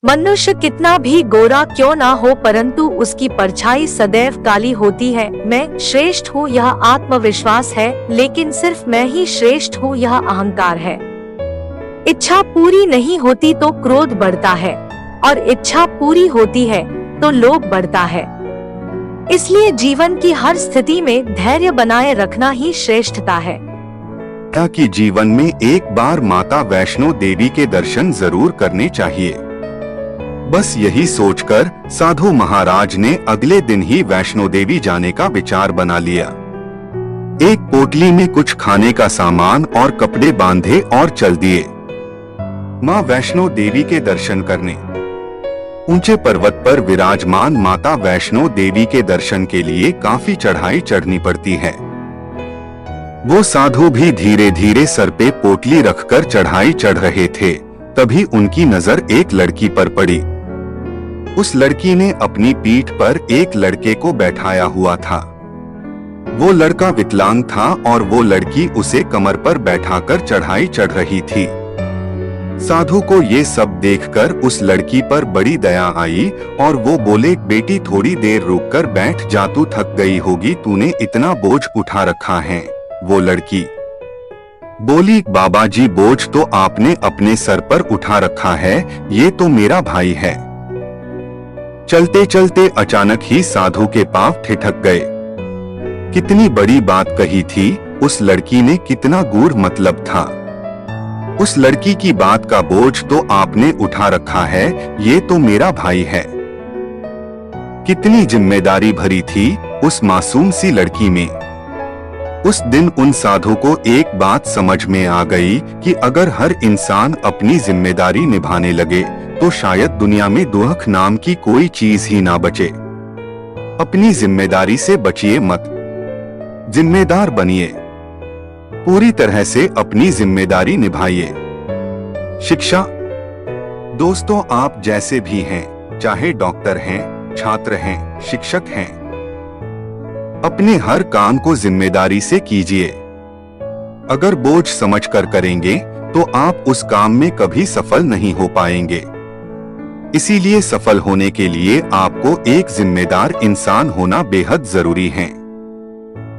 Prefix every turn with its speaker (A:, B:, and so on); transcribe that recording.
A: मनुष्य कितना भी गोरा क्यों ना हो, परंतु उसकी परछाई सदैव काली होती है। मैं श्रेष्ठ हूँ यह आत्मविश्वास है, लेकिन सिर्फ मैं ही श्रेष्ठ हूँ यह अहंकार है। इच्छा पूरी नहीं होती तो क्रोध बढ़ता है, और इच्छा पूरी होती है तो लोभ बढ़ता है। इसलिए जीवन की हर स्थिति में धैर्य बनाए रखना ही श्रेष्ठता है।
B: कि जीवन में एक बार माता वैष्णो देवी के दर्शन जरूर करने चाहिए। बस यही सोचकर साधु महाराज ने अगले दिन ही वैष्णो देवी जाने का विचार बना लिया। एक पोटली में कुछ खाने का सामान और कपड़े बांधे और चल दिए माँ वैष्णो देवी के दर्शन करने। ऊंचे पर्वत पर विराजमान माता वैष्णो देवी के दर्शन के लिए काफी चढ़ाई चढ़नी पड़ती है। वो साधु भी धीरे धीरे सर पे पोटली रखकर चढ़ाई चढ़ रहे थे, तभी उनकी नजर एक लड़की पर पड़ी। उस लड़की ने अपनी पीठ पर एक लड़के को बैठाया हुआ था। वो लड़का विकलांग था और वो लड़की उसे कमर पर बैठाकर चढ़ाई चढ़ रही थी। साधु को ये सब देखकर उस लड़की पर बड़ी दया आई और वो बोले, बेटी थोड़ी देर रुककर बैठ जा, तू थक गई होगी, तूने इतना बोझ उठा रखा है। वो लड़की बोली, बाबा जी बोझ तो आपने अपने सर पर उठा रखा है, ये तो मेरा भाई है। चलते चलते अचानक ही साधु के पांव ठिठक गए। कितनी बड़ी बात कही थी उस लड़की ने, कितना गूढ़ मतलब था। उस लड़की की बात का बोझ तो आपने उठा रखा है, ये तो मेरा भाई है। कितनी जिम्मेदारी भरी थी उस मासूम सी लड़की में। उस दिन उन साधु को एक बात समझ में आ गई कि अगर हर इंसान अपनी जिम्मेदारी निभाने लगे तो शायद दुनिया में दुख नाम की कोई चीज ही ना बचे। अपनी जिम्मेदारी से बचिए मत, जिम्मेदार बनिए, पूरी तरह से अपनी जिम्मेदारी निभाइए। शिक्षा। दोस्तों, आप जैसे भी हैं, चाहे डॉक्टर हैं, छात्र हैं, शिक्षक हैं, अपने हर काम को जिम्मेदारी से कीजिए। अगर बोझ समझकर करेंगे तो आप उस काम में कभी सफल नहीं हो पाएंगे। इसीलिए सफल होने के लिए आपको एक जिम्मेदार इंसान होना बेहद जरूरी है।